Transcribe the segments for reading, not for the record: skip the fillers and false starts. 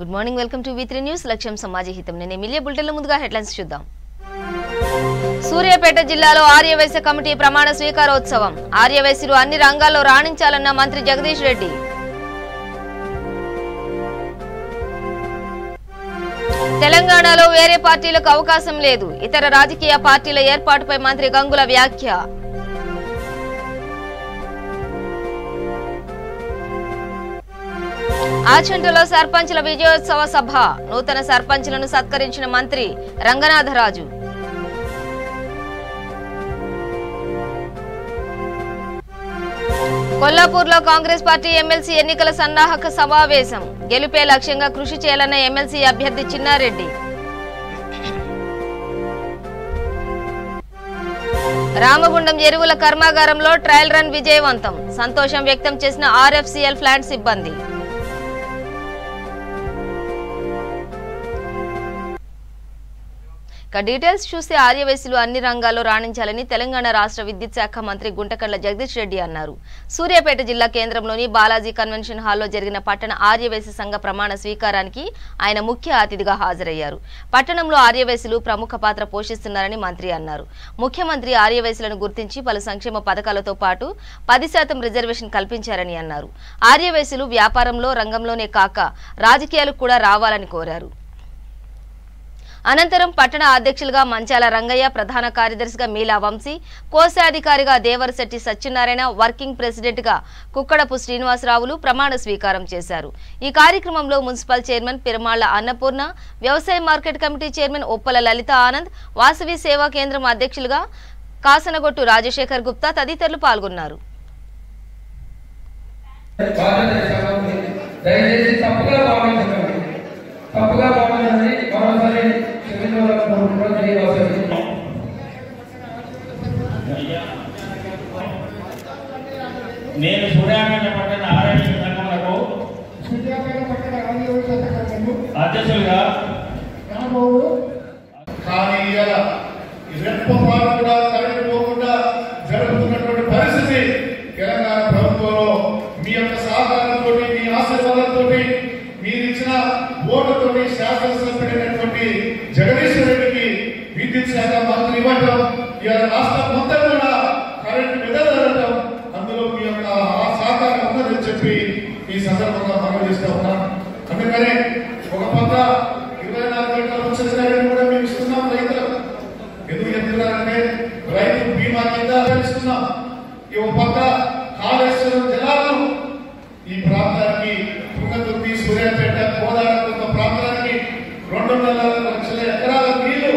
Good morning, welcome to V3 news. లక్ష్యం సమాజ హితం. నేను ఎమ్మెల్యే బులెటిన్ల ముందుగా హెడ్లైన్స్ చూద్దాం. సూర్యాపేట జిల్లాలో ఆర్యవైశ్య కమిటీ ప్రమాణ స్వీకారోత్సవం. ఆర్యవైశ్యులు అన్ని రంగాల్లో రాణించాలన్న మంత్రి జగదీష్ రెడ్డి. తెలంగాణలో వేరే పార్టీలకు అవకాశం లేదు. ఇతర రాజకీయ పార్టీల ఏర్పాటుపై మంత్రి గంగుల వ్యాఖ్య. ఆచంటలో సర్పంచుల విజయోత్సవ సభ. నూతన సర్పంచులను సత్కరించిన మంత్రి రంగనాథరాజు. కొల్లాపూర్లో కాంగ్రెస్ పార్టీ ఎమ్మెల్సీ ఎన్నికల సన్నాహక సమావేశం. గెలుపే లక్ష్యంగా కృషి చేయాలన్న ఎమ్మెల్సీ అభ్యర్థి చిన్నారెడ్డి. రామగుండం ఎరువుల కర్మాగారంలో ట్రయల్ రన్ విజయవంతం. సంతోషం వ్యక్తం చేసిన RFCL ప్లాంట్ సిబ్బంది. డీటెయిల్స్ చూస్తే ఆర్యవైశ్యులు అన్ని రంగాల్లో రాణించాలని తెలంగాణ రాష్ట్ర విద్యుత్ శాఖ మంత్రి గుంటకడ్ల జగదీష్ రెడ్డి అన్నారు. సూర్యాపేట జిల్లా కేంద్రంలోని బాలాజీ కన్వెన్షన్ హాల్లో జరిగిన పట్టణ ఆర్యవైశ్య సంఘ ప్రమాణ స్వీకారానికి ఆయన ముఖ్య అతిథిగా హాజరయ్యారు. పట్టణంలో ఆర్యవైశ్యులు ప్రముఖ పాత్ర పోషిస్తున్నారని మంత్రి అన్నారు. ముఖ్యమంత్రి ఆర్యవైశ్యులను గుర్తించి పలు సంక్షేమ పథకాలతో పాటు 10% రిజర్వేషన్ కల్పించారని అన్నారు. ఆర్యవైశ్యులు వ్యాపారంలో రంగంలోనే కాక రాజకీయాలకు కూడా రావాలని కోరారు. అనంతరం పట్టణ అధ్యక్షులుగా మంచాల రంగయ్య, ప్రధాన కార్యదర్శిగా మీలా వంశీ, కోశాధికారిగా దేవరశెట్టి సత్యనారాయణ, వర్కింగ్ ప్రెసిడెంట్ గా కుక్కడపు శ్రీనివాసరావులు ప్రమాణ స్వీకారం చేశారు. ఈ కార్యక్రమంలో మున్సిపల్ చైర్మన్ పిరమాళ్ల అన్నపూర్ణ, వ్యవసాయ మార్కెట్ కమిటీ చైర్మన్ ఉప్పల లలిత ఆనంద్, వాసవి సేవా కేంద్రం అధ్యక్షులుగా కాసనగొట్టు రాజశేఖర్ గుప్తా తదితరులు పాల్గొన్నారు. నేను సూర్యాపేట పట్టణ ఆర్యవైశ్య సంఘములకు అధ్యక్షులుగా కానీ రెప్పపాటు కూడా కరెంట్ పోకుండా జరుగుతున్నటువంటి పరిస్థితి తెలంగాణ ప్రభుత్వంలో మీ యొక్క సహకారంతో, మీ ఆశీర్వాదంతో, మీరు ఇచ్చిన ఓటుతోటి శాసనసభ్యుడైనటువంటి జగదీష్ రెడ్డికి విద్యుత్ శాఖ మంత్రి ఇవ్వటం, ఇవాళ రాష్ట్రం మొత్తం కూడా కరెంటు విడుదలడం, అందులో మీ యొక్క సహకారం ఉందని చెప్పి ఈ సందర్భంగా మనం చేస్తూ ఉన్నాం. అందుకనే ఒక పక్క 24 గంటల ముచ్చట కూడా మేము ఇస్తున్నాం రైతులకు. ఎందుకు చెప్తున్నారంటే రైతు బీమా కింద ఇస్తున్నాం. ఈ ఒక పక్క కాళేశ్వరం జలాలను ఈ ప్రాంతానికి తుంగతుర్తి, సూర్యాపేట, కోదాడ ప్రాంతానికి 2.5 లక్షల ఎకరాల నీళ్లు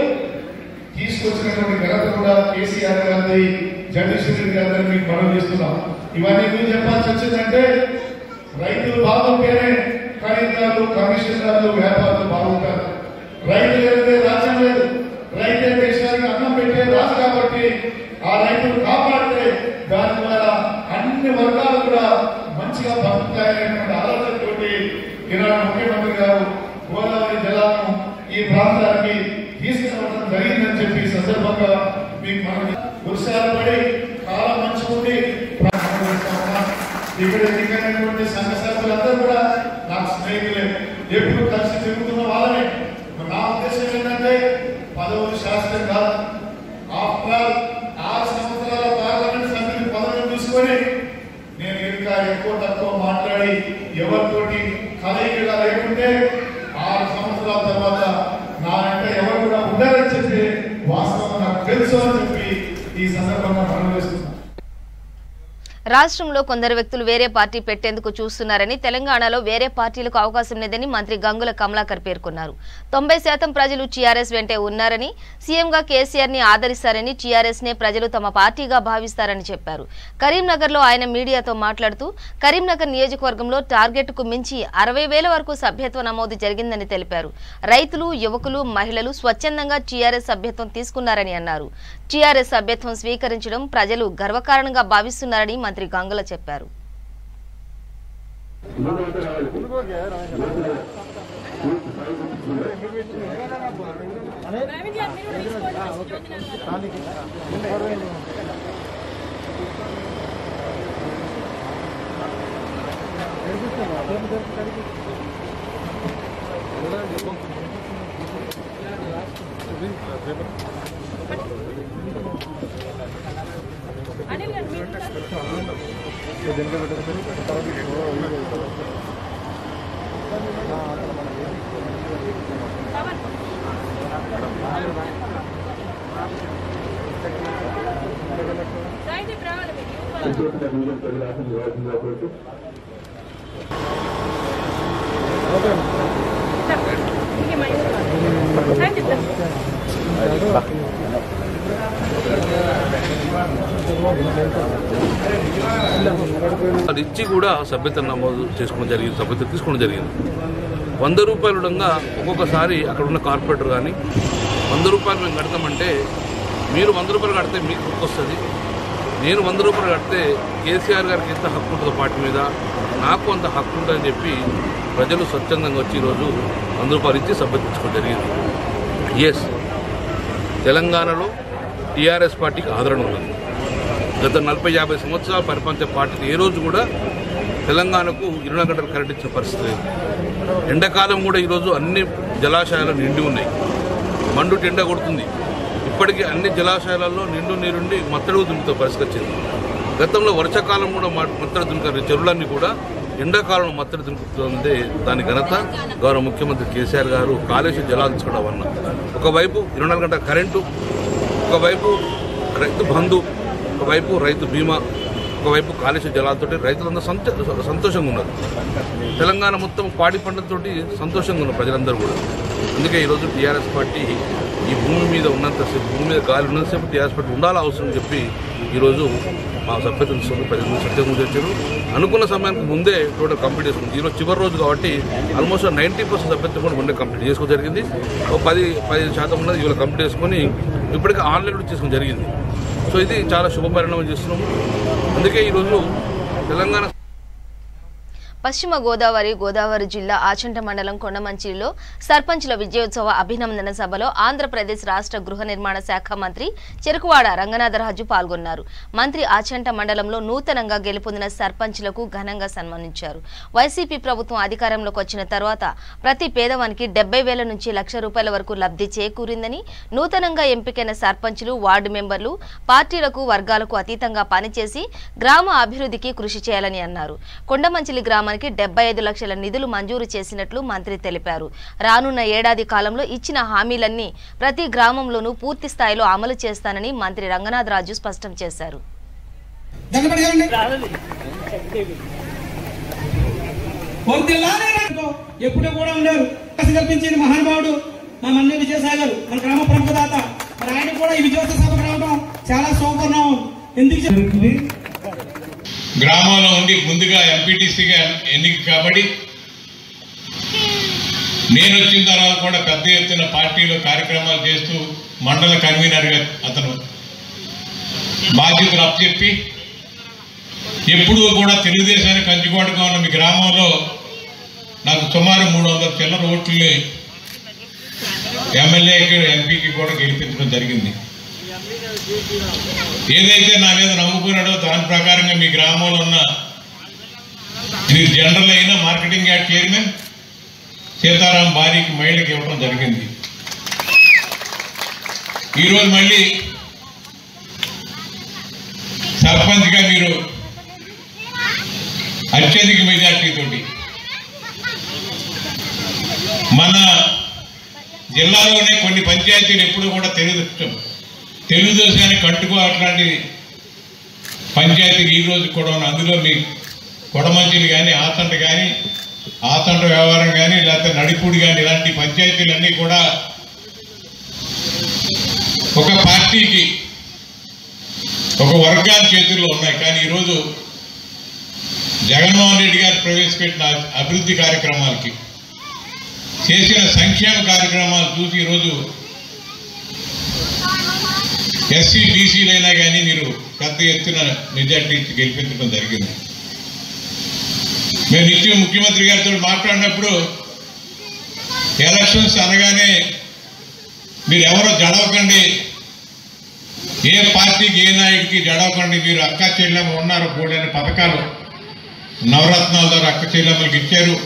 తీసుకొచ్చినటువంటి ఘనత కూడా కేసీఆర్ గారి, జగదీష్ రెడ్డి గారిని మీకు మనం చేస్తున్నాం. ఇవన్నీ ఎందుకు చెప్పాల్సి వచ్చిందంటే రైతులు బాగుంటేనే ఖరీదారులు, కమిషనర్లు, వ్యాపారులు బాగుంటారు. రైతులు అయితే రాజ్యం లేదు. రైతే దేశానికి అన్నం పెట్టే రాజు కాబట్టి ఆ రైతులు కాపాడితే దాని ద్వారా అన్ని వర్గాలు కూడా మంచిగా బతుకుతాయనేటువంటి ఆలోచనతోటి ఈనాడు ముఖ్యమంత్రి గారు గోదావరి జలాలను ఈ ప్రాంతానికి తీసుకురావడం జరిగిందని చెప్పి సందర్భంగా మీకు మనం వర్షాలు పడి కాలం మంచిగా ఉండి ఇక్కడ ఎన్నికైనటువంటి సంఘ సభ్యులందరూ కూడా నాకు స్నేహితులే, ఎప్పుడు కలిసి తిరుగుతున్న వాళ్ళనే. నా ఉద్దేశం ఏంటంటే పదవులు శాస్త్రం కాదు. ఆఫ్టర్ 6 సంవత్సరాల పార్లమెంట్ సభ్యులు పదవిని చూసుకొని నేను ఇంకా ఎక్కువ తక్కువ మాట్లాడి ఎవరితోటి కలయికగా లేకుంటే 6 సంవత్సరాల తర్వాత నా వెంట ఎవరు కూడా ఉండాలని చెప్పి వాస్తవం నాకు తెలుసు అని చెప్పి ఈ సందర్భంగా మనం వేస్తున్నాం. రాష్ట్రంలో కొందరు వ్యక్తులు వేరే పార్టీ పెట్టేందుకు చూస్తున్నారని, తెలంగాణలో వేరే పార్టీలకు అవకాశం లేదని మంత్రి గంగుల కమలాకర్ పేర్కొన్నారు. 90% ప్రజలు టీఆర్ఎస్ వెంటే ఉన్నారని, సీఎంగా కేసీఆర్ ని ఆదరిస్తారని, టీఆర్ఎస్ నే ప్రజలు తమ పార్టీగా భావిస్తారని చెప్పారు. కరీంనగర్లో ఆయన మీడియాతో మాట్లాడుతూ కరీంనగర్ నియోజకవర్గంలో టార్గెట్ కు మించి 60,000 వరకు సభ్యత్వ నమోదు జరిగిందని తెలిపారు. రైతులు, యువకులు, మహిళలు స్వచ్ఛందంగా టీఆర్ఎస్ సభ్యత్వం తీసుకున్నారని అన్నారు. టీఆర్ఎస్ సభ్యత్వం స్వీకరించడం ప్రజలు గర్వకారణంగా భావిస్తున్నారని మంత్రి గంగుల చెప్పారు. అది ఇచ్చి కూడా సభ్యత నమోదు చేసుకోవడం జరిగింది, సభ్యత తీసుకోవడం జరిగింది. 100 రూపాయలు ఉండగా ఒక్కొక్కసారి అక్కడ ఉన్న కార్పొరేటర్ కానీ 100 రూపాయలు మేము కడతామంటే మీరు 100 రూపాయలు కడితే మీకు గుర్తొస్తుంది, నేను 100 రూపాయలు కడితే కేసీఆర్ గారికి ఎంత హక్కు ఉంటుందో పార్టీ మీద నాకు అంత హక్కు ఉంటుందని చెప్పి ప్రజలు స్వచ్ఛందంగా వచ్చి ఈరోజు 100 రూపాయలు ఇచ్చి సభ్యత తీసుకోవడం జరిగింది. ఎస్, తెలంగాణలో టీఆర్ఎస్ పార్టీకి ఆదరణ ఉన్నది. గత 40-50 సంవత్సరాలు పరిపాలించే పార్టీ ఏ రోజు కూడా తెలంగాణకు 24 గంటలు కరెంట్ ఇచ్చిన పరిస్థితి లేదు. ఎండాకాలం కూడా ఈరోజు అన్ని జలాశయాలు నిండి ఉన్నాయి, మండుటి ఎండ కొడుతుంది. ఇప్పటికీ అన్ని జలాశయాలలో నిండు నీరుండి మత్తడి దుంకుతో పరిస్థితి వచ్చింది. గతంలో వర్షాకాలం కూడా మత్తడి దుంకారు, చెరువులన్నీ కూడా ఎండాకాలంలో మత్తడి దుంకుతుంది. దాని ఘనత గౌరవ ముఖ్యమంత్రి కేసీఆర్ గారు కాళేశ్వరం జలాలు తీసుకోవడం వల్ల ఒకవైపు 24 గంటల కరెంటు, ఒకవైపు రైతు బంధు, ఒకవైపు రైతు బీమా, ఒకవైపు కాళేశ్వర జలాలతోటి రైతులందరూ సంతోషంగా ఉన్నారు. తెలంగాణ మొత్తం పాడి పంటలతోటి సంతోషంగా ఉన్నారు ప్రజలందరూ కూడా. అందుకే ఈరోజు టీఆర్ఎస్ పార్టీ ఈ భూమి మీద ఉన్నంతసేపు, భూమి మీద గాలి ఉన్నంతసేపు టీఆర్ఎస్ పార్టీ ఉండాలా అవసరం చెప్పి ఈరోజు మా సభ్యత తీసుకుని ప్రజలు సత్యంగా తెచ్చారు. అనుకున్న సమయానికి ముందే టోటల్ కంప్లీట్ చేసుకుంది. ఈరోజు చివరి రోజు కాబట్టి ఆల్మోస్ట్ 90% సభ్యత కూడా ముందే కంప్లీట్ చేసుకోవడం జరిగింది. 10% ఉన్నది ఇవాళ కంప్లీట్ చేసుకొని ఇప్పటికీ ఆన్లైన్ కూడా చేసుకోవడం జరిగింది. సో ఇది చాలా శుభ పరిణామం చేస్తున్నాము. అందుకే ఈరోజు తెలంగాణ పశ్చిమ గోదావరి జిల్లా ఆచంట మండలం కొండమంచిలో సర్పంచుల విజయోత్సవ అభినందన సభలో ఆంధ్రప్రదేశ్ రాష్ట్ర గృహ నిర్మాణ శాఖ మంత్రి చెరుకువాడ రంగనాథరాజు పాల్గొన్నారు. మంత్రి ఆచంట మండలంలో నూతనంగా గెలుపొందిన సర్పంచులకు ఘనంగా సన్మానించారు. వైసీపీ ప్రభుత్వం అధికారంలోకి వచ్చిన తర్వాత ప్రతి పేదవానికి 70,000 నుంచి ₹1,00,000 వరకు లబ్ధి చేకూరిందని, నూతనంగా ఎంపికైన సర్పంచులు, వార్డు మెంబర్లు పార్టీలకు, వర్గాలకు అతీతంగా పనిచేసి గ్రామ అభివృద్ధికి కృషి చేయాలని అన్నారు. కొండమంచిలి గ్రామ 75 లక్షల నిధులు మంజూరు చేసినట్లు మంత్రి తెలిపారు. రానున్న ఏడాది కాలంలో ఇచ్చిన హామీలన్నీ ప్రతి గ్రామంలోనూ పూర్తి స్థాయిలో అమలు చేస్తానని మంత్రి రంగనాథరాజు స్పష్టం చేశారు. ఎప్పుడు కూడా ఉన్నారు కల్పించిన మహానుభావుడు మా మన్నే విజయసాగర్, మన గ్రామ ప్రముఖదాత. మరి ఆయన కూడా ఈ విజయోత్సవ సభకు రావడం చాలా శోభనం. ఎందుకు జరుగుతుంది? గ్రామంలో ఉండి ముందుగా ఎంపీటీసీగా ఎన్నిక కాబట్టి నేను వచ్చిన తర్వాత కూడా పెద్ద ఎత్తున పార్టీలో కార్యక్రమాలు చేస్తూ మండల కన్వీనర్గా అతను బాధ్యతలు అప్పచెప్పి ఎప్పుడూ కూడా తెలుగుదేశానికి కంచుకోటగా ఉన్న మీ గ్రామంలో నాకు సుమారు 300 చిల్లర ఓట్లని ఎమ్మెల్యేకి, ఎంపీకి కూడా గెలిపించడం జరిగింది. ఏదైతే నా మీద నమ్ముకున్నాడో దాని ప్రకారంగా మీ గ్రామంలో ఉన్న జనరల్ అయిన మార్కెటింగ్ యార్డ్ చైర్మన్ సీతారాం భార్యకి మహిళకి ఇవ్వడం జరిగింది. ఈరోజు మళ్ళీ సర్పంచ్గా మీరు అత్యధిక మెజార్టీతోటి మన జిల్లాలోనే కొన్ని పంచాయతీలు ఎప్పుడూ కూడా తెలుగుదేశానికి కట్టుకో అట్లాంటి పంచాయతీలు ఈ రోజు కూడా ఉన్నాయి. అందులో మీ కొడమంచిలు కానీ, ఆతంట కానీ, ఆతంట వ్యవహారం కానీ, లేకపోతే నడిపూడి కానీ, ఇలాంటి పంచాయతీలన్నీ కూడా ఒక పార్టీకి, ఒక వర్గాల చేతుల్లో ఉన్నాయి. కానీ ఈరోజు జగన్మోహన్ రెడ్డి గారు ప్రవేశపెట్టిన అభివృద్ధి కార్యక్రమాలకి, చేసిన సంక్షేమ కార్యక్రమాలు చూసి ఈరోజు ఎస్సీ బీసీలైనా కానీ మీరు పెద్ద ఎత్తున మెజార్టీ ఇచ్చి గెలిపించడం జరిగింది. మేము నిత్యం ముఖ్యమంత్రి గారితో మాట్లాడినప్పుడు ఎలక్షన్స్ అనగానే మీరు ఎవరో జడవకండి, ఏ పార్టీకి ఏ నాయకుడికి జడవకండి, మీరు అక్క చెల్లెమ్మ ఉన్నారు, బోడైన పథకాలు నవరత్నాల ద్వారా అక్క చెల్లెమ్మలకు ఇచ్చారు.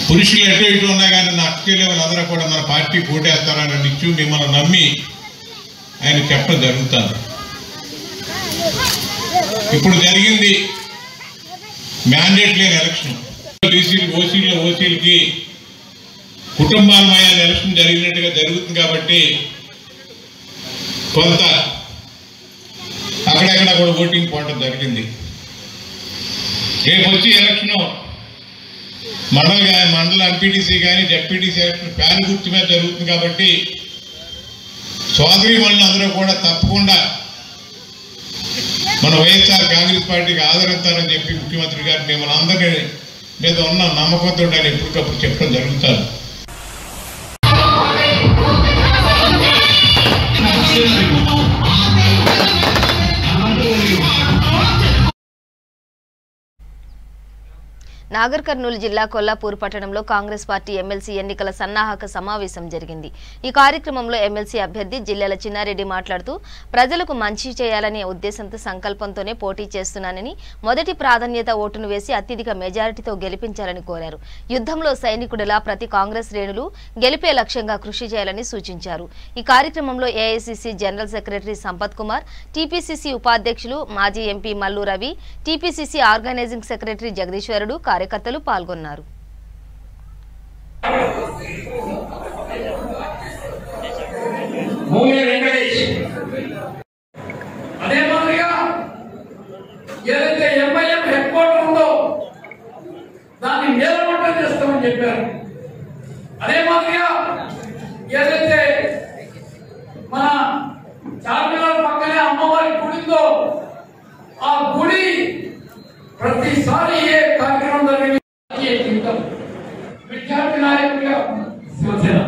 పురుషులు ఎటు ఇటు ఉన్నా కానీ నా అక్కచెల్లెలు అందరూ కూడా మన పార్టీ పోటేస్తారని నిత్యం మిమ్మల్ని నమ్మి ఆయన చెప్పడం జరుగుతుంది. ఇప్పుడు జరిగింది మ్యాండేట్ లేని ఎలక్షన్. ఓసీలకి కుటుంబాల మయాల ఎలక్షన్ జరిగినట్టుగా జరుగుతుంది కాబట్టి కొంత అక్కడెక్కడ కూడా ఓటింగ్ పోవడం జరిగింది. రేపు వచ్చి ఎలక్షన్ మండల ఎంపీటీసీ కానీ జడ్పీటీసీ ఎలక్షన్ ఫ్యాన్ గుర్తు మీద జరుగుతుంది కాబట్టి సోదరి మళ్ళీ అందరూ కూడా తప్పకుండా మన వైఎస్ఆర్ కాంగ్రెస్ పార్టీకి ఆదరిస్తారని చెప్పి ముఖ్యమంత్రి గారు మిమ్మల్ని అందరి మీద ఉన్న నమ్మకంతో ఆయన ఎప్పటికప్పుడు చెప్పడం జరుగుతుంది. నాగర్ కర్నూలు జిల్లా కొల్లాపూర్ పట్టణంలో కాంగ్రెస్ పార్టీ ఎమ్మెల్సీ ఎన్నికల సన్నాహక సమావేశం జరిగింది. ఈ కార్యక్రమంలో ఎమ్మెల్సీ అభ్యర్థి జిల్లాల చిన్నారెడ్డి మాట్లాడుతూ ప్రజలకు మంచి చేయాలనే ఉద్దేశంతో సంకల్పంతోనే పోటీ చేస్తున్నానని, మొదటి ప్రాధాన్యత ఓటును వేసి అత్యధిక మెజారిటీతో గెలిపించాలని కోరారు. యుద్ధంలో సైనికుడిలా ప్రతి కాంగ్రెస్ శ్రేణులు గెలిపే లక్ష్యంగా కృషి చేయాలని సూచించారు. ఈ కార్యక్రమంలో AICC general secretary Sampath Kumar, TPCC ఉపాధ్యక్షులు మాజీ MP Mallu Ravi, TPCC organising secretary జగదీశ్వరుడు, కార్యకర్తలు పాల్గొన్నారు. అదే మాదిరిగా ఏదైతే ఎంఐఎం హెడ్ క్వార్టర్ ఉందో దాన్ని నేలమట్టం చేస్తామని చెప్పారు. అదే మాదిరిగా ఏదైతే మన చార్మినార్ పక్కనే అమ్మవారి గుడి ఉందో ఆ గుడి ప్రతిసారి ఏ కార్యక్రమం జరిగింది విద్యార్థి నాయకుడిగా శివసేన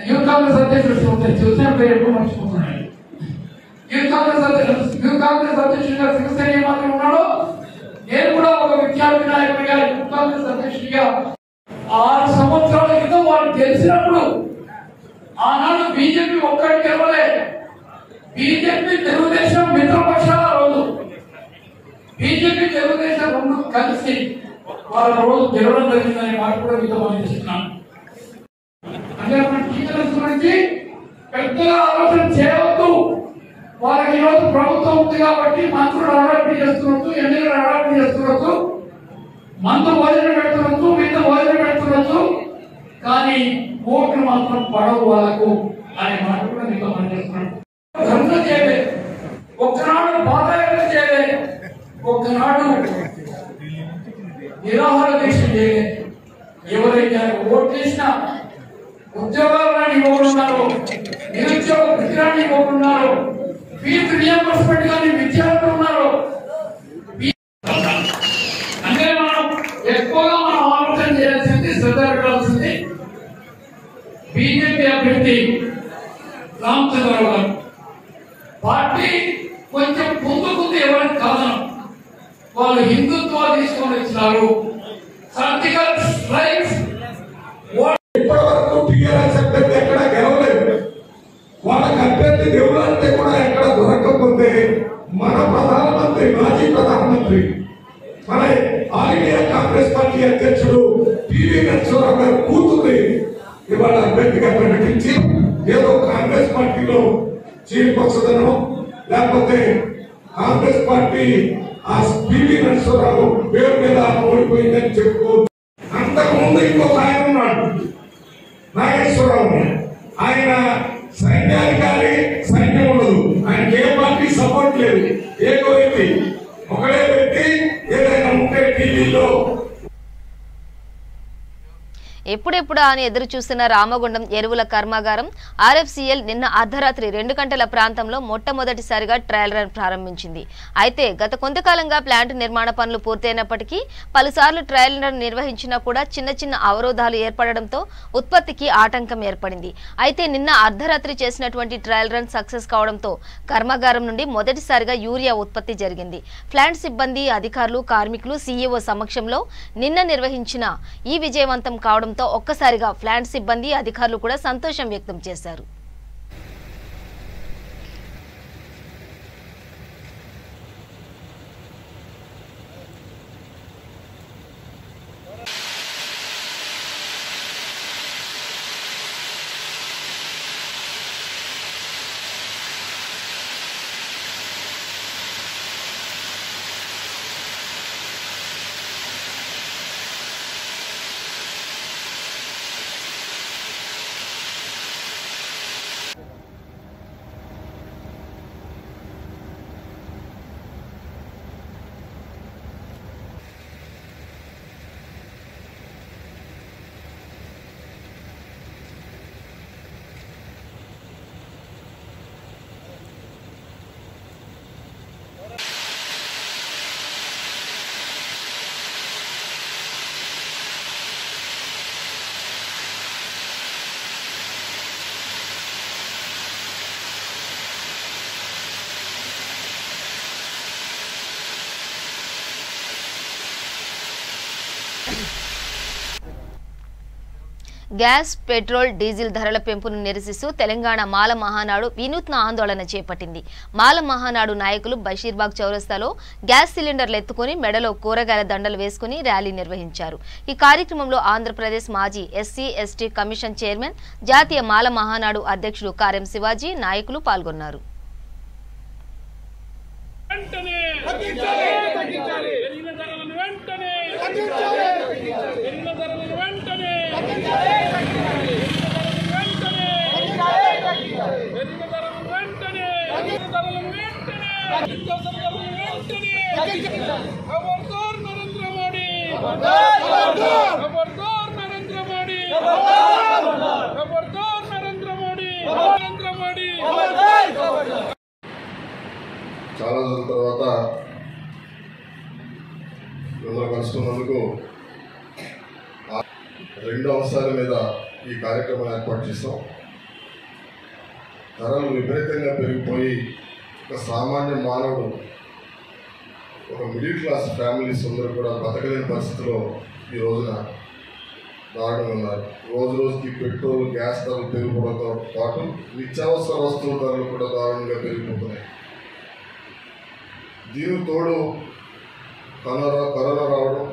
యూత్ కాంగ్రెస్ అధ్యక్షుడు శివసేన పేరు ఎప్పుడు మర్చిపోతున్నాడు. యూత్ కాంగ్రెస్ అధ్యక్షుడిగా శివసేన ఏమాత్రం ఉన్నాడో నేను కూడా ఒక విద్యార్థి నాయకుడిగా యూత్ కాంగ్రెస్ అధ్యక్షుడిగా 6 సంవత్సరాల క్రితం వాళ్ళు గెలిచినప్పుడు ఆనాడు బీజేపీ ఒక్కటి గెలవలే. బీజేపీ తెలుగుదేశం మిత్రపక్షాల రోజు బీజేపీ తెలుగుదేశం రెండు కలిసి వాళ్ళ రోజు గెలవడం జరిగిందని మాట కూడా మీతో అందిస్తున్నాను. అంటే మన టీచర్స్ గురించి పెద్దగా ఆలోచన చేయవద్దు. వాళ్ళకి ఈరోజు ప్రభుత్వం ఉంది కాబట్టి మంత్రులు అడాప్ట్ చేస్తున్నట్టు, ఎన్నికలు అడాప్ట్ చేస్తున్నట్టు, మందు భోజనం పెడుతున్నట్టు, మిగతా భోజనం పెడుతున్నట్టు, కానీ ఓట్లు మాత్రం పడవు వాళ్ళకు అనే మాట కూడా మీతో పనిచేస్తున్నాను. ధర్మ చేయలే, ఒక్కనాడు పాదయాత్ర చేయలే, ఒక్కనాడు నిరాహార దీక్ష చేయలే. ఎవరైతే ఓట్లేసినా ఉద్యోగాలని ఇవ్వకున్నారో, నిరుద్యోగ వృత్తిరాన్ని ఇవ్వకున్నారో, ఫీజు రియంబర్స్మెంట్ కానీ విద్యార్థులు ఉన్నారో, అంటే మనం ఎక్కువగా మనం ఆలోచన చేయాల్సింది, శ్రద్ధ పెట్టాల్సింది బీజేపీ అభ్యర్థి రామచంద్రరావు గారు. పార్టీ కొంచెం ముందుకుంది ఎవరికి కాదనం. వాళ్ళు హిందుత్వ తీసుకొని వచ్చినారు. సర్జికల్ స్ట్రైక్స్ ఇప్పటి వరకు టీఆర్ఎస్ అభ్యర్థి ఎక్కడ గెలవలేదు. వాళ్ళకి అభ్యర్థి దేవులంటే కూడా ఎక్కడ దొరకకపోతే మన ప్రధానమంత్రి, మాజీ ప్రధానమంత్రి, మన ఆల్ ఇండియా కాంగ్రెస్ పార్టీ అధ్యక్షుడు పివి నరసింహారావు గారు కూతుర్ని ఇవాళ అభ్యర్థిగా ప్రకటించి ఏదో కాంగ్రెస్ పార్టీలో చీలిపచ్చదనో లేకపోతే కాంగ్రెస్ పార్టీ ఆ పివి నరసింహారావు పేరు మీద ఓడిపోయిందని చెప్పుకోవచ్చు. అంతకుముందు ఇంకొక ఆయన ఉన్నాడు, నాగేశ్వరరావు. ఆయన సైన్యాధికారి, సైన్యం ఉండదు, ఆయనకి ఏ పార్టీ సపోర్ట్ లేదు. ఏదో వ్యక్తి ఒకడే వ్యక్తి ఏదైనా ఉంటే టీవీలో ఎప్పుడెప్పుడా అని ఎదురు చూస్తున్న రామగుండం ఎరువుల కర్మాగారం ఆర్ఎఫ్సిఎల్ నిన్న అర్ధరాత్రి 2 గంటల ప్రాంతంలో మొట్టమొదటిసారిగా ట్రయల్ రన్ ప్రారంభించింది. అయితే గత కొంతకాలంగా ప్లాంట్ నిర్మాణ పనులు పూర్తయినప్పటికీ పలుసార్లు ట్రయల్ రన్ నిర్వహించినా కూడా చిన్న చిన్న అవరోధాలు ఏర్పడడంతో ఉత్పత్తికి ఆటంకం ఏర్పడింది. అయితే నిన్న అర్ధరాత్రి చేసినటువంటి ట్రయల్ రన్ సక్సెస్ కావడంతో కర్మాగారం నుండి మొదటిసారిగా యూరియా ఉత్పత్తి జరిగింది. ప్లాంట్ సిబ్బంది, అధికారులు, కార్మికులు, సీఈఓ సమక్షంలో నిన్న నిర్వహించిన ఈ విజయవంతం కావడం ఒక్కసారిగా ప్లాంట్ సిబ్బంది, అధికారులు కూడా సంతోషం వ్యక్తం చేశారు. గ్యాస్, పెట్రోల్, డీజిల్ ధరల పెంపును నిరసిస్తూ తెలంగాణ మాల మహానాడు వినూత్న ఆందోళన చేపట్టింది. మాల మహానాడు నాయకులు బషీర్బాగ్ చౌరస్తాలో గ్యాస్ సిలిండర్లు ఎత్తుకుని మెడలో కూరగాయల దండలు వేసుకుని ర్యాలీ నిర్వహించారు. ఈ కార్యక్రమంలో ఆంధ్రప్రదేశ్ మాజీ ఎస్సీ ఎస్టీ కమిషన్ చైర్మన్, జాతీయ మాల మహానాడు అధ్యక్షుడు కార్యం శివాజీ నాయకులు పాల్గొన్నారు. చాలా రోజుల తర్వాత మిమ్మల్ని కలుసుకున్నందుకు రెండు అంశాల మీద ఈ కార్యక్రమం ఏర్పాటు చేస్తాం. ధరలు విపరీతంగా పెరిగిపోయి ఒక సామాన్య మానవుడు, ఒక మిడిల్ క్లాస్ ఫ్యామిలీస్ అందరూ కూడా బతకలేని పరిస్థితిలో ఈ రోజున దారుణంగా ఉన్నారు. రోజు రోజుకి పెట్రోల్, గ్యాస్ ధరలు పెరిగిపోవడంతో పాటు నిత్యావసర వస్తువుల ధరలు కూడా దారుణంగా పెరిగిపోతున్నాయి. దీనికి తోడు కరోనా రావడం,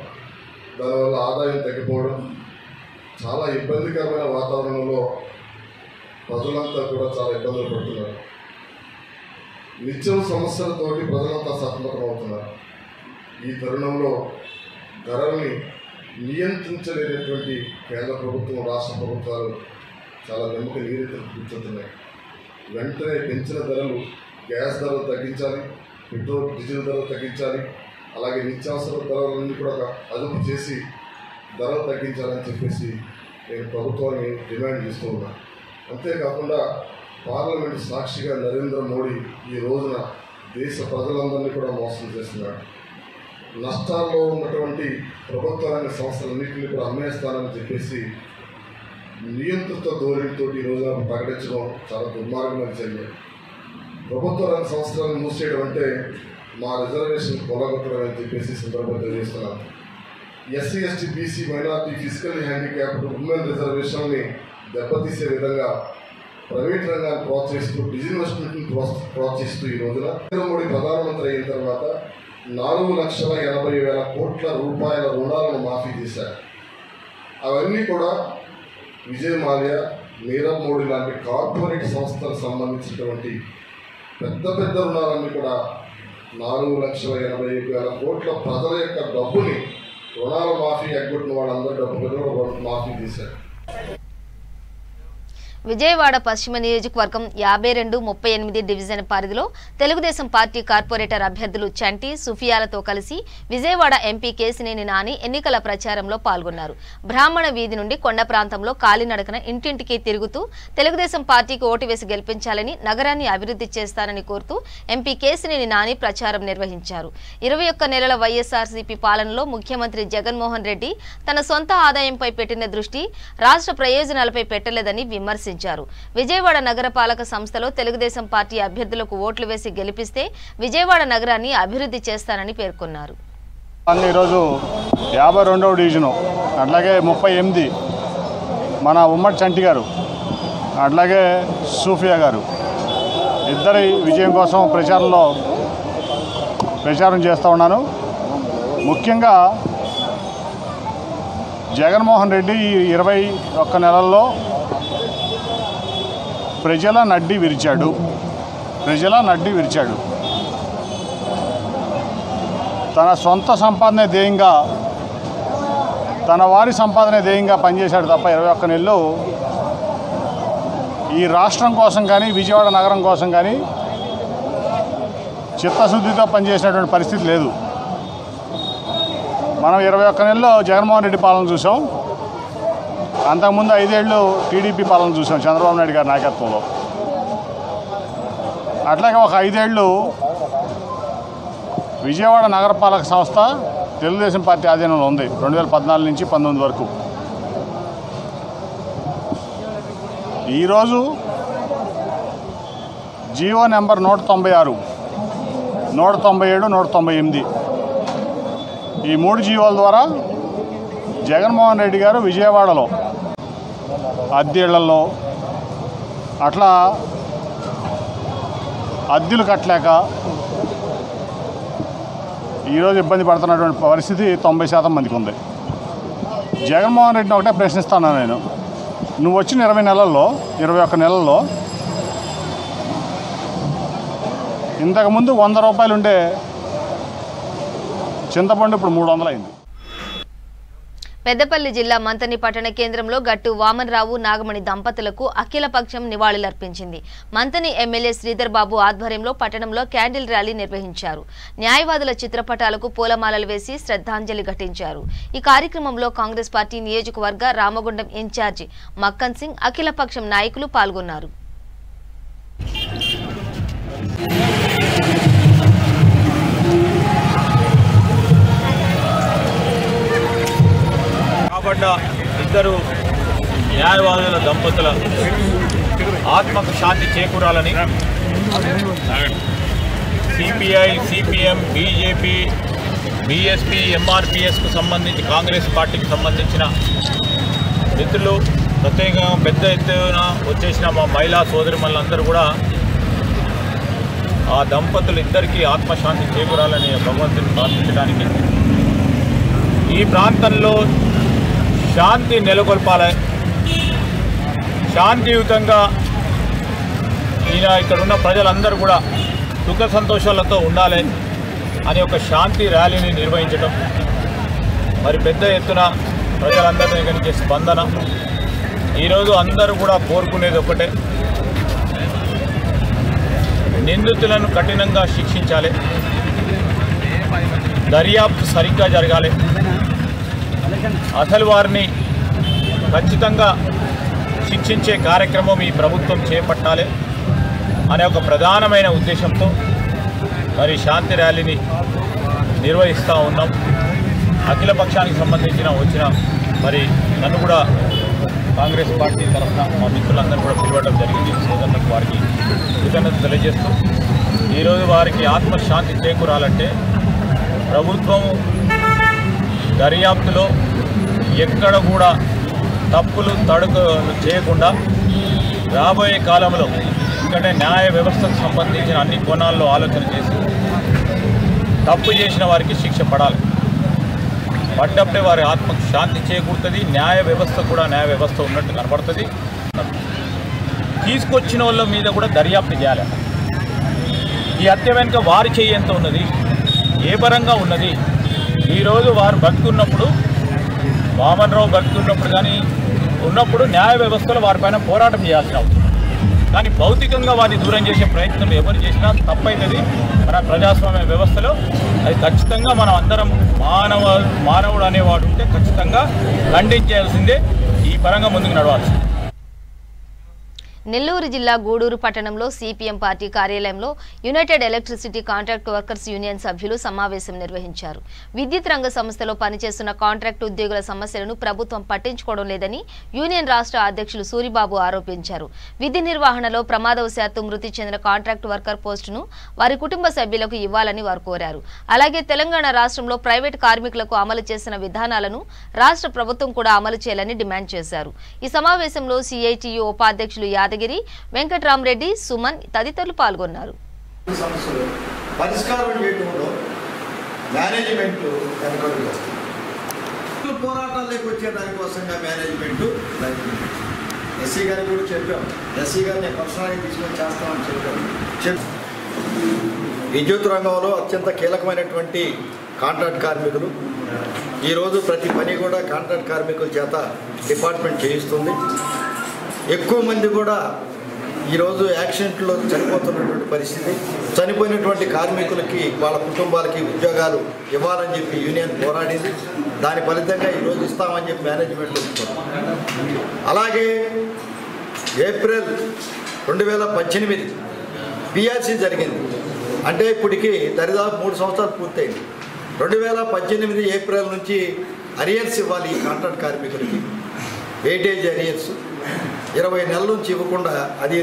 దానివల్ల ఆదాయం తగ్గిపోవడం, చాలా ఇబ్బందికరమైన వాతావరణంలో ప్రజలంతా కూడా చాలా ఇబ్బందులు పడుతున్నారు. నిత్యం సమస్యలతోటి ప్రజలంతా సతమతమవుతున్నారు. ఈ తరుణంలో ధరల్ని నియంత్రించలేనటువంటి కేంద్ర ప్రభుత్వం, రాష్ట్ర ప్రభుత్వాలు చాలా వెనుక నీరెత్తులు కూర్చుంటున్నాయి. వెంటనే పెంచిన ధరలు, గ్యాస్ ధరలు తగ్గించాలి, పెట్రోల్ డీజిల్ ధరలు తగ్గించాలి, అలాగే నిత్యావసర ధరలన్నీ కూడా అదుపు చేసి ధరలు తగ్గించాలని చెప్పేసి నేను ప్రభుత్వాన్ని డిమాండ్ చేస్తూ ఉన్నాను. అంతేకాకుండా పార్లమెంటు సాక్షిగా నరేంద్ర మోడీ ఈ రోజున దేశ ప్రజలందరినీ కూడా మోసం చేస్తున్నాడు. నష్టాల్లో ఉన్నటువంటి ప్రభుత్వ రంగ సంస్థలన్నింటినీ కూడా అమ్మేస్తానని చెప్పేసి నియంత్రిత ధోరణితో ఈ రోజున ప్రకటించడం చాలా దుర్మార్గమైన చర్య. ప్రభుత్వ రంగ సంస్థలను మూసేయడం అంటే మా రిజర్వేషన్ కొలగొట్టడం అని చెప్పేసి సందర్భంగా తెలియజేస్తున్నాను. SC ST BC minority physically handicapped women రిజర్వేషన్ని దెబ్బతీసే విధంగా ప్రైవేట్ రంగాన్ని ప్రోత్సహిస్తూ, డిజిన్వెస్ట్మెంట్ని ప్రోత్సహిస్తూ ఈ రోజున నరేంద్ర మోడీ ప్రధానమంత్రి అయిన తర్వాత 4,80,000 కోట్ల రూపాయల రుణాలను మాఫీ చేశారు. అవన్నీ కూడా విజయ్ మాల్యా, నీరవ్ మోడీ లాంటి కార్పొరేట్ సంస్థలకు సంబంధించినటువంటి పెద్ద పెద్ద రుణాలన్నీ కూడా 4,80,000 కోట్ల ప్రజల యొక్క డబ్బుని రుణాల మాఫీ ఎగ్గొట్టిన వాళ్ళందరూ డబ్బు మాఫీ చేశారు. విజయవాడ పశ్చిమ నియోజకవర్గం 52-38 డివిజన్ పరిధిలో తెలుగుదేశం పార్టీ కార్పొరేటర్ అభ్యర్థులు చంటి, సుఫియాలతో కలిసి విజయవాడ ఎంపీ కేసినేని నాని ఎన్నికల ప్రచారంలో పాల్గొన్నారు. బ్రాహ్మణ వీధి నుండి కొండ ప్రాంతంలో కాలినడకన ఇంటింటికి తిరుగుతూ తెలుగుదేశం పార్టీకి ఓటు వేసి గెలిపించాలని, నగరాన్ని అభివృద్ధి చేస్తానని కోరుతూ ఎంపీ కేసినేని నాని ప్రచారం నిర్వహించారు. 21 నెలల వైఎస్ఆర్సీపీ పాలనలో ముఖ్యమంత్రి జగన్మోహన్ రెడ్డి తన సొంత ఆదాయంపై పెట్టిన దృష్టి రాష్ట్ర ప్రయోజనాలపై పెట్టలేదని విమర్శించారు. విజయవాడ నగరపాలక సంస్థలో తెలుగుదేశం పార్టీ అభ్యర్థులకు ఓట్లు వేసి గెలిపిస్తే విజయవాడ నగరాన్ని అభివృద్ధి చేస్తానని పేర్కొన్నారు. ఈరోజు 52వ డివిజను, అట్లాగే 38 మన ఉమ్మడి చంటి గారు, అట్లాగే సూఫియా గారు ఇద్దరి విజయం కోసం ప్రచారం చేస్తూ ఉన్నాను. ముఖ్యంగా జగన్మోహన్ రెడ్డి ఈ 21 నెలల్లో ప్రజల నడ్డి విరిచాడు. తన సొంత సంపాదనే ధ్యేయంగా, తన వారి సంపాదనే ధ్యేయంగా పనిచేశాడు తప్ప 21 నెలలు ఈ రాష్ట్రం కోసం కానీ, విజయవాడ నగరం కోసం కానీ చిత్తశుద్ధితో పనిచేసినటువంటి పరిస్థితి లేదు. మనం 21 నెలల్లో జగన్మోహన్ రెడ్డి పాలన చూసాం. అంతకుముందు 5 ఏళ్ళు టీడీపీ పాలన చూసాం చంద్రబాబు నాయుడు గారి నాయకత్వంలో. అట్లాగే ఒక 5 ఏళ్ళు విజయవాడ నగరపాలక సంస్థ తెలుగుదేశం పార్టీ ఆధీనంలో ఉంది 2014 నుంచి 19 వరకు. ఈరోజు జీవో నెంబర్ 196, 197, 198 ఈ 3 జీవోల ద్వారా జగన్మోహన్ రెడ్డి గారు విజయవాడలో అద్దెళ్లలో అట్లా అద్దెలు కట్టలేక ఈరోజు ఇబ్బంది పడుతున్నటువంటి పరిస్థితి 90% మందికి ఉంది. జగన్మోహన్ రెడ్డిని ఒకటే ప్రశ్నిస్తాను నేను, నువ్వు వచ్చిన 20 నెలల్లో 21 నెలల్లో ఇంతకుముందు 100 రూపాయలు ఉండే చింతపండు ఇప్పుడు 300 అయింది. పెద్దపల్లి జిల్లా మంతని పట్టణ కేంద్రంలో గట్టు వామన్రావు నాగమణి దంపతులకు అఖిలపక్షం నివాళులర్పించింది. మంతని ఎమ్మెల్యే శ్రీధర్ బాబు ఆధ్వర్యంలో పట్టణంలో క్యాండిల్ ర్యాలీ నిర్వహించారు. న్యాయవాదుల చిత్రపటాలకు పూలమాలలు వేసి శ్రద్ధాంజలి ఘటించారు. ఈ కార్యక్రమంలో కాంగ్రెస్ పార్టీ నియోజకవర్గ రామగుండం ఇన్ఛార్జి మక్కన్ సింగ్, అఖిలపక్షం నాయకులు పాల్గొన్నారు. ఇద్దరు న్యాయవాదుల దంపతుల ఆత్మకు శాంతి చేకూరాలని సిపిఐ, సిపిఎం, బీజేపీ, బీఎస్పీ, ఎంఆర్పిఎస్కు సంబంధించి కాంగ్రెస్ పార్టీకి సంబంధించిన మిత్రులు, ప్రత్యేకంగా పెద్ద ఎత్తున వచ్చేసిన మా మహిళా సోదరిమణులందరూ కూడా ఆ దంపతులు ఇద్దరికీ ఆత్మశాంతి చేకూరాలని భగవంతుని ప్రార్థించడానికి ఈ ప్రాంతంలో శాంతి నెలకొల్పాలి, శాంతియుతంగా ఇక్కడ ఉన్న ప్రజలందరూ కూడా సుఖ సంతోషాలతో ఉండాలి అని ఒక శాంతి ర్యాలీని నిర్వహించడం, మరి పెద్ద ఎత్తున ప్రజలందరి దగ్గర నుంచి స్పందన. ఈరోజు అందరూ కూడా కోరుకునేది ఒకటే, నిందితులను కఠినంగా శిక్షించాలి, దర్యాప్తు సరిగ్గా జరగాలి, అసలు వారిని ఖచ్చితంగా శిక్షించే కార్యక్రమం ఈ ప్రభుత్వం చేపట్టాలి అనే ఒక ప్రధానమైన ఉద్దేశంతో మరి శాంతి ర్యాలీని నిర్వహిస్తూ ఉన్నాం. అఖిల పక్షానికి సంబంధించిన వచ్చిన మరి నన్ను కూడా కాంగ్రెస్ పార్టీ తరఫున మా మిత్రులందరూ కూడా పిలవడం జరిగింది. సోదరులకు వారికి కృతజ్ఞత తెలియజేస్తూ ఈరోజు వారికి ఆత్మశాంతి చేకూరాలంటే ప్రభుత్వం దర్యాప్తులో ఎక్కడ కూడా తప్పులు తడుకులు చేయకుండా రాబోయే కాలంలో ఎందుకంటే న్యాయ వ్యవస్థకు సంబంధించిన అన్ని కోణాల్లో ఆలోచన చేసి తప్పు చేసిన వారికి శిక్ష పడాలి. పడ్డప్పుడే వారి ఆత్మకు శాంతి చేకూరుతుంది, న్యాయ వ్యవస్థ కూడా న్యాయ వ్యవస్థ ఉన్నట్టు కనబడుతుంది. తీసుకొచ్చిన వాళ్ళ మీద కూడా దర్యాప్తు చేయాలి. ఈ హత్య వెనుక వారి చేయి ఎంత ఉన్నది, ఏ పరంగా ఉన్నది. ఈరోజు వారు బతుకున్నప్పుడు, వామన్రావు బతుకున్నప్పుడు కానీ ఉన్నప్పుడు న్యాయ వ్యవస్థలో వారిపైన పోరాటం చేయాల్సిన అవసరం. కానీ భౌతికంగా వారిని దూరం చేసే ప్రయత్నం ఎవరు చేసినా తప్పైతుంది. మన ప్రజాస్వామ్య వ్యవస్థలో అది ఖచ్చితంగా మనం అందరం మానవుడు అనేవాడు ఉంటే ఖచ్చితంగా ఖండించాల్సిందే, ఈ పరంగా ముందుకు నడవాల్సిందే. నెల్లూరు జిల్లా గూడూరు పట్టణంలో సిపిఎం పార్టీ కార్యాలయంలో United electricity contract workers union సభ్యులు సమావేశం నిర్వహించారు. విద్యుత్ రంగ సంస్థలో పనిచేస్తున్న కాంట్రాక్ట్ ఉద్యోగుల సమస్యలను ప్రభుత్వం పట్టించుకోవడం లేదని యూనియన్ రాష్ట్ర అధ్యక్షులు సూరిబాబు ఆరోపించారు. విధి నిర్వహణలో ప్రమాదవశాత్తు మృతి చెందిన కాంట్రాక్ట్ వర్కర్ పోస్టును వారి కుటుంబ సభ్యులకు ఇవ్వాలని వారు కోరారు. అలాగే తెలంగాణ రాష్ట్రంలో ప్రైవేట్ కార్మికులకు అమలు చేసిన విధానాలను రాష్ట్ర ప్రభుత్వం కూడా అమలు చేయాలని డిమాండ్ చేశారు. ఈ సమావేశంలో సిఐటియు ఉపాధ్యక్షులు యాదగిరి, వెంకట్రామరెడ్డి, సుమన్ తదితరులు పాల్గొన్నారు. పరిష్కారం చేయడంలో మేనేజ్మెంట్ పోరాటాలకు వచ్చే దానికోసంగా మేనేజ్మెంట్ ఎస్సీ గారికి కూడా చెప్పాం. ఎస్సీ గారిని పర్సనల్గా తీసుకొని చేస్తామని చెప్పాం. విద్యుత్ రంగంలో అత్యంత కీలకమైనటువంటి కాంట్రాక్ట్ కార్మికులు ఈరోజు ప్రతి పని కూడా కాంట్రాక్ట్ కార్మికుల చేత డిపార్ట్మెంట్ చేయిస్తుంది. ఎక్కువ మంది కూడా ఈరోజు యాక్సిడెంట్లో చనిపోతున్నటువంటి పరిస్థితి. చనిపోయినటువంటి కార్మికులకి వాళ్ళ కుటుంబాలకి ఉద్యోగాలు ఇవ్వాలని చెప్పి యూనియన్ పోరాడింది. దాని ఫలితంగా ఈరోజు ఇస్తామని చెప్పి మేనేజ్మెంట్ ఒప్పుకుంది. అలాగే ఏప్రిల్ 2018 పిఆర్సీ జరిగింది. అంటే ఇప్పటికి దరిదాపు 3 సంవత్సరాలు పూర్తయింది. 2018 ఏప్రిల్ నుంచి అరియర్స్ ఇవ్వాలి ఈ కాంట్రాక్ట్ కార్మికులకి. వెయిటేజ్ అరియర్స్ 20 నెలల నుంచి ఇవ్వకుండా అది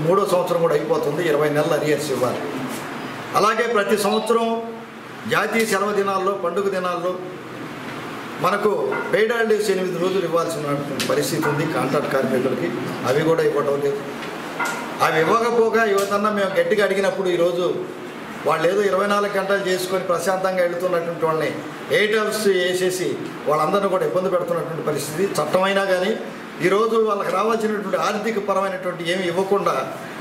3వ సంవత్సరం కూడా అయిపోతుంది. 20 నెలల అరియర్స్ ఇవ్వాలి. అలాగే ప్రతి సంవత్సరం జాతీయ సెలవు దినాల్లో, పండుగ దినాల్లో మనకు పెయిడ్ హాలిడేస్ 8 రోజులు ఇవ్వాల్సినటువంటి పరిస్థితి ఉంది కాంట్రాక్ట్ కార్మికులకి. అవి కూడా ఇవ్వడం లేదు. అవి ఇవ్వకపోగా యువతన్నా మేము గట్టిగా అడిగినప్పుడు ఈరోజు వాళ్ళు ఏదో 24 గంటలు చేసుకొని ప్రశాంతంగా వెళుతున్నటువంటి వాళ్ళని 8 అవర్స్ వేసేసి వాళ్ళందరినీ కూడా ఇబ్బంది పెడుతున్నటువంటి పరిస్థితి. చట్టమైనా కానీ ఈరోజు వాళ్ళకి రావాల్సినటువంటి ఆర్థిక పరమైనటువంటి ఏమి ఇవ్వకుండా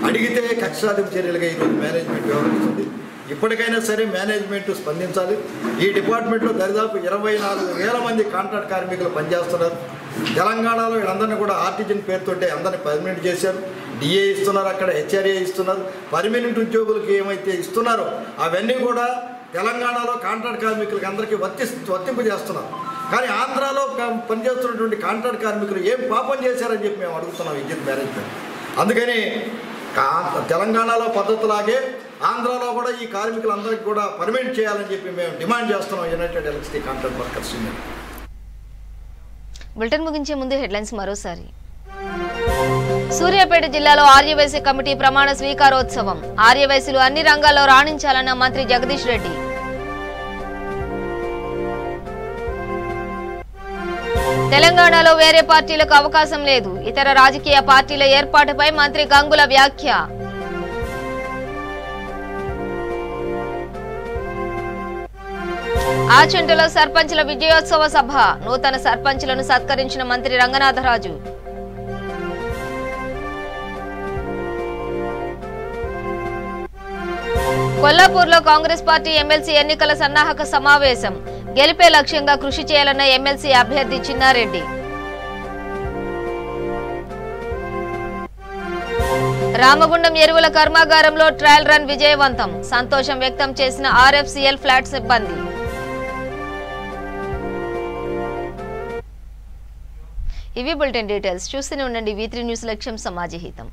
అడిగితే కక్షాధిప చర్యలుగా ఈరోజు మేనేజ్మెంట్ వ్యవహరిస్తుంది. ఇప్పటికైనా సరే మేనేజ్మెంట్ స్పందించాలి. ఈ డిపార్ట్మెంట్లో దరిదాపు 24,000 మంది కాంట్రాక్ట్ కార్మికులు పనిచేస్తున్నారు. తెలంగాణలో వీళ్ళందరినీ కూడా ఆర్టిజన్ పేరుతోటే అందరినీ పర్మనెంట్ చేశారు. డిఏ ఇస్తున్నారు, అక్కడ హెచ్ఆర్ఏ ఇస్తున్నారు. పర్మనెంట్ ఉద్యోగులకు ఏమైతే ఇస్తున్నారో అవన్నీ కూడా తెలంగాణలో కాంట్రాక్ట్ కార్మికులకి అందరికీ వర్తింపు చేస్తున్నారు. కానీ ఆంధ్రాలో పనిచేస్తున్నటువంటి కాంట్రాక్ట్ కార్మికులు ఏం పాపం చేశారని చెప్పి మేము అడుగుతున్నాం విద్యుత్ మేనేజ్మెంట్. అందుకని తెలంగాణలో పద్ధతిలాగే ఆంధ్రాలో కూడా ఈ కార్మికులందరికీ కూడా పర్మనెంట్ చేయాలని చెప్పి మేము డిమాండ్ చేస్తున్నాం United electricity contract workers union. Bulletin ముగించే ముందు హెడ్లైన్స్ మరోసారి. సూర్యాపేట జిల్లాలో ఆర్యవైశ్య కమిటీ ప్రమాణ స్వీకారోత్సవం. ఆర్యవైశ్యులు అన్ని రంగాల్లో రాణించాలన్న మంత్రి జగదీష్ రెడ్డి. తెలంగాణలో వేరే పార్టీలకు అవకాశం లేదు. ఇతర రాజకీయ పార్టీల ఏర్పాటుపై మంత్రి గంగుల వ్యాఖ్య. ఆచంటలో సర్పంచుల విజయోత్సవ సభ. నూతన సర్పంచులను సత్కరించిన మంత్రి రంగనాథరాజు. కొల్లాపూర్లో కాంగ్రెస్ పార్టీ ఎమ్మెల్సీ ఎన్నికల సన్నాహక సమావేశం. గెలిపే లక్ష్యంగా కృషి చేయాలన్న ఎమ్మెల్సీ అభ్యర్థి చిన్నారెడ్డి. రామగుండం ఎరువుల కర్మాగారంలో ట్రయల్ రన్ విజయవంతం. సంతోషం వ్యక్తం చేసిన ఆర్ఎఫ్సిఎల్ ఫ్లాట్ సిబ్బంది. ఇవి బులెటిన్ డీటెయిల్స్. చూస్తూనే ఉండండి V3 న్యూస్. లక్ష్యం సమాజ హితం.